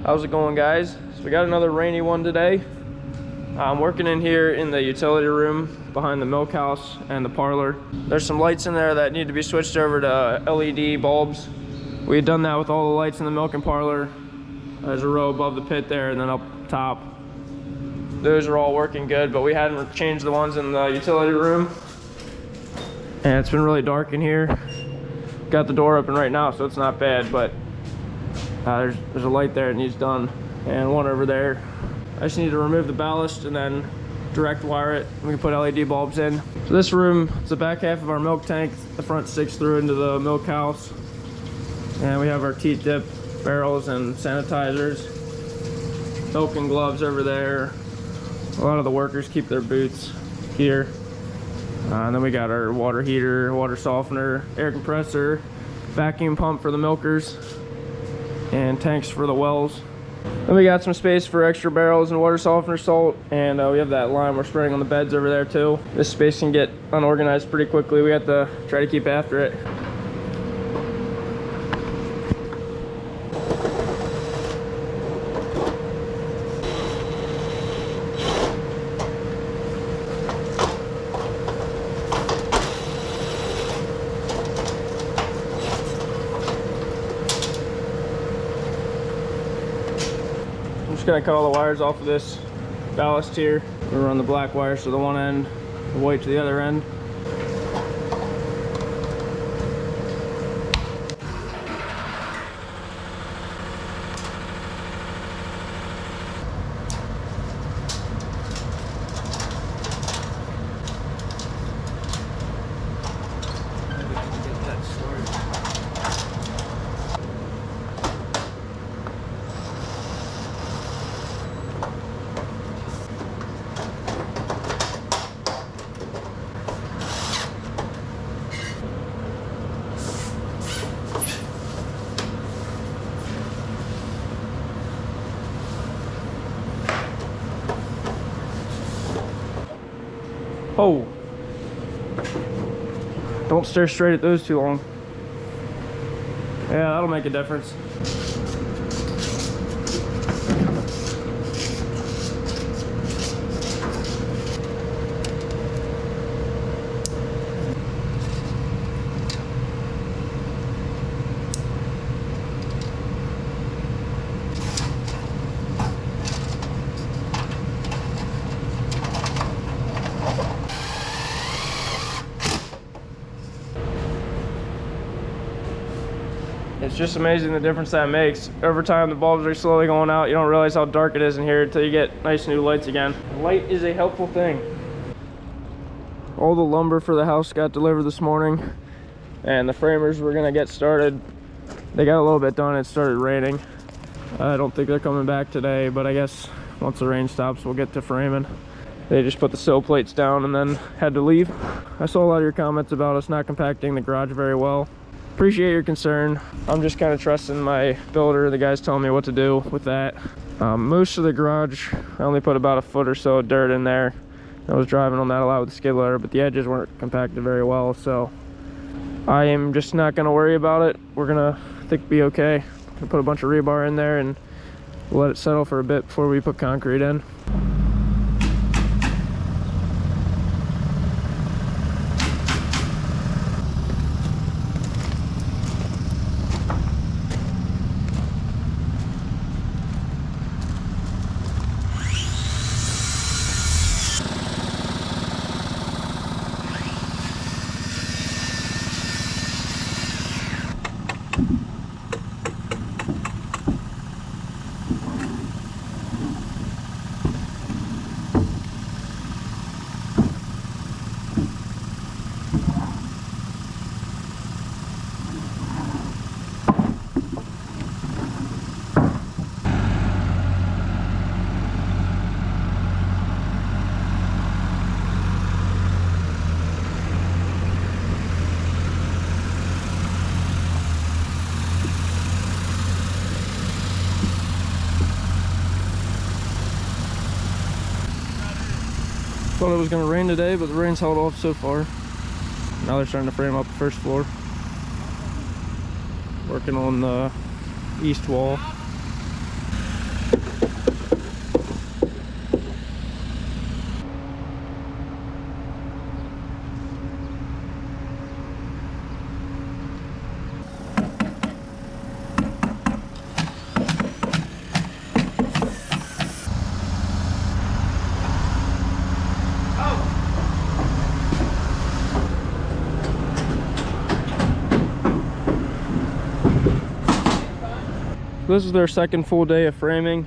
How's it going, guys? So we got another rainy one today. I'm working in here in the utility room behind the milk house and the parlor. There's some lights in there that need to be switched over to LED bulbs. We had done that with all the lights in the milk and parlor. There's a row above the pit there and then up top. Those are all working good, but we hadn't changed the ones in the utility room. And it's been really dark in here. Got the door open right now, so it's not bad, but there's a light there that needs done, and one over there. I just need to remove the ballast and then direct wire it. We can put LED bulbs in. So this room, it's the back half of our milk tank. The front sticks through into the milk house. And we have our teat dip barrels and sanitizers. Milk and gloves over there. A lot of the workers keep their boots here. And then we got our water heater, water softener, air compressor, vacuum pump for the milkers, and tanks for the wells. Then we got some space for extra barrels and water softener salt, and we have that lime we're spraying on the beds over there too. This space can get unorganized pretty quickly. We have to try to keep after it. Gonna cut all the wires off of this ballast here. We run the black wires to the one end, the white to the other end. Oh, don't stare straight at those too long. Yeah, that'll make a difference. It's just amazing the difference that makes. Over time, the bulbs are slowly going out. You don't realize how dark it is in here until you get nice new lights again. Light is a helpful thing. All the lumber for the house got delivered this morning, and the framers were gonna get started. They got a little bit done. It started raining. I don't think they're coming back today, but I guess once the rain stops, we'll get to framing. They just put the sill plates down and then had to leave. I saw a lot of your comments about us not compacting the garage very well. Appreciate your concern. I'm just kind of trusting my builder. The guy's telling me what to do with that. Most of the garage, I only put about a foot or so of dirt in there. I was driving on that a lot with the skid loader, but the edges weren't compacted very well, so I am just not gonna worry about it. We're gonna, I think, be okay. Gonna put a bunch of rebar in there and let it settle for a bit before we put concrete in. Thought it was going to rain today, but the rain's held off so far. Now they're starting to frame up the first floor. Working on the east wall. This is their second full day of framing.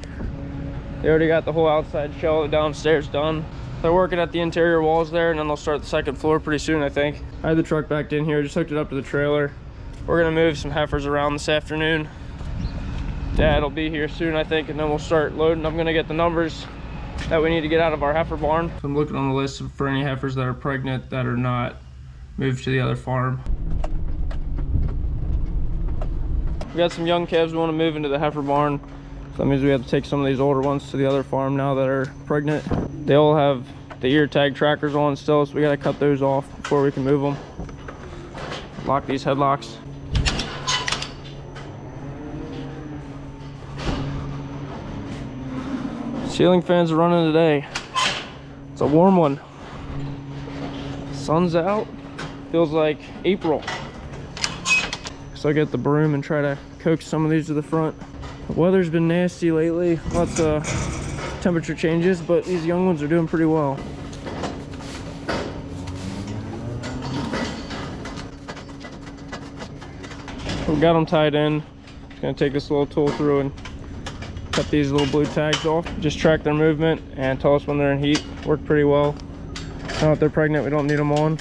They already got the whole outside shell downstairs done. They're working at the interior walls there, and then they'll start the second floor pretty soon, I think. I had the truck backed in here, just hooked it up to the trailer. We're gonna move some heifers around this afternoon. Dad will be here soon, I think, and then we'll start loading. I'm gonna get the numbers that we need to get out of our heifer barn. So I'm looking on the list for any heifers that are pregnant that are not moved to the other farm. We got some young calves we want to move into the heifer barn. So that means we have to take some of these older ones to the other farm now that are pregnant. They all have the ear tag trackers on still, so we got to cut those off before we can move them. Lock these headlocks. Ceiling fans are running today. It's a warm one. Sun's out. Feels like April. So I get the broom and try to coax some of these to the front. The weather's been nasty lately. Lots of temperature changes, but these young ones are doing pretty well. We got them tied in. Just gonna take this little tool through and cut these little blue tags off. Just track their movement and tell us when they're in heat. Work pretty well. Now that they're pregnant, we don't need them on.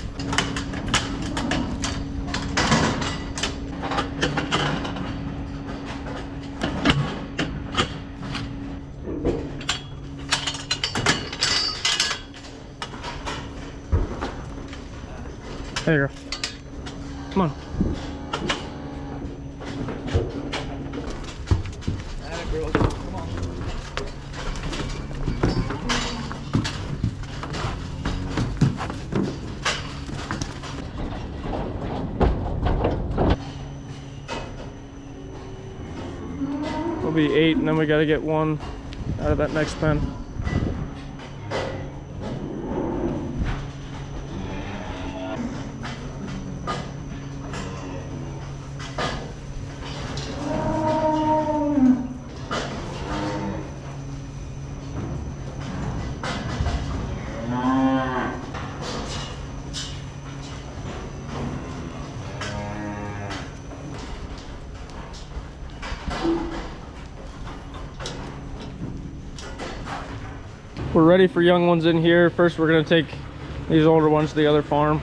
There you go. Come on. Come on. We'll be 8, and then we gotta get one out of that next pen. We're ready for young ones in here. First, we're gonna take these older ones to the other farm.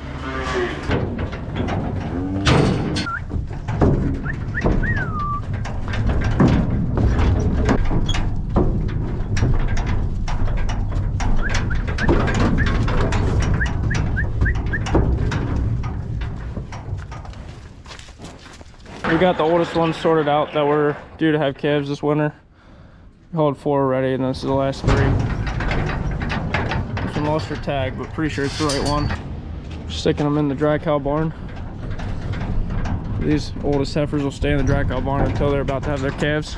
We got the oldest ones sorted out that were due to have calves this winter. We hauled 4 already, and this is the last 3. This one lost her tag, but pretty sure it's the right one. Sticking them in the dry cow barn. These oldest heifers will stay in the dry cow barn until they're about to have their calves.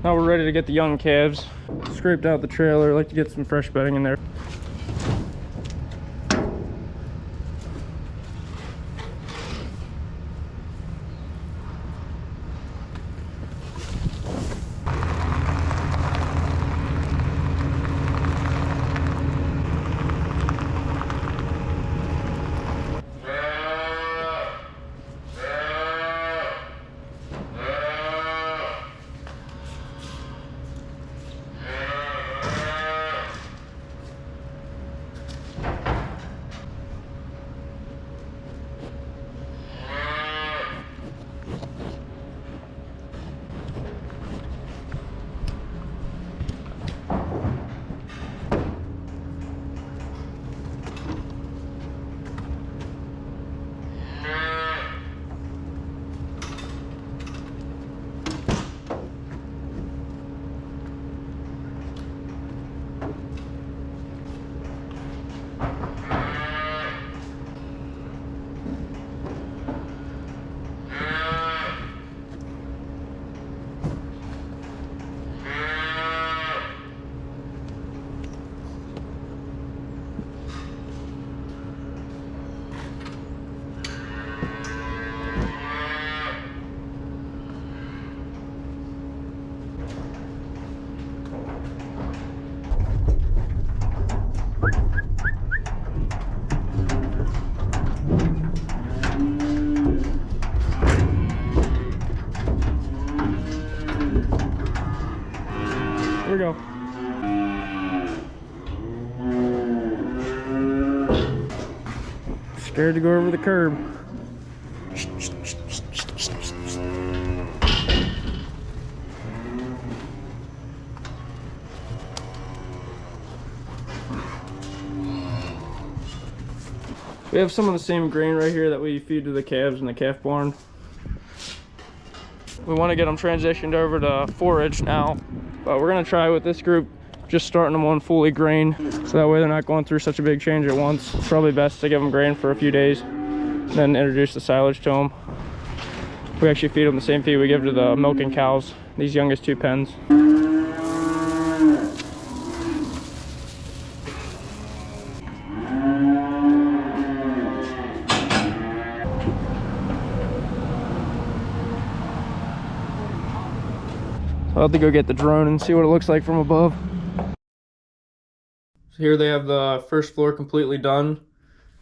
Now we're ready to get the young calves. Scraped out the trailer. Like to get some fresh bedding in there. scared to go over the curb. We have some of the same grain right here that we feed to the calves in the calf barn. We want to get them transitioned over to forage now, but we're going to try with this group just starting them on fully grain, so that way they're not going through such a big change at once. It's probably best to give them grain for a few days, then introduce the silage to them. We actually feed them the same feed we give to the milking cows, these youngest 2 pens. I'll have to go get the drone and see what it looks like from above. So here they have the first floor completely done.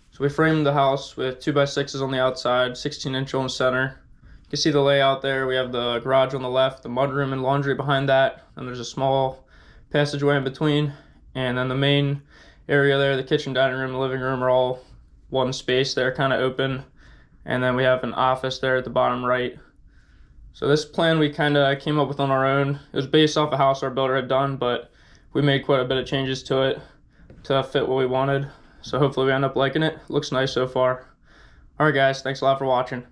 So we framed the house with 2x6s on the outside, 16-inch on the center. You can see the layout there. We have the garage on the left, the mudroom and laundry behind that, and there's a small passageway in between. And then the main area there, the kitchen, dining room, the living room are all one space there, kind of open. And then we have an office there at the bottom right. So this plan we kind of came up with on our own. It was based off a house our builder had done, but we made quite a bit of changes to it to fit what we wanted. So hopefully we end up liking it. Looks nice so far. All right, guys, thanks a lot for watching.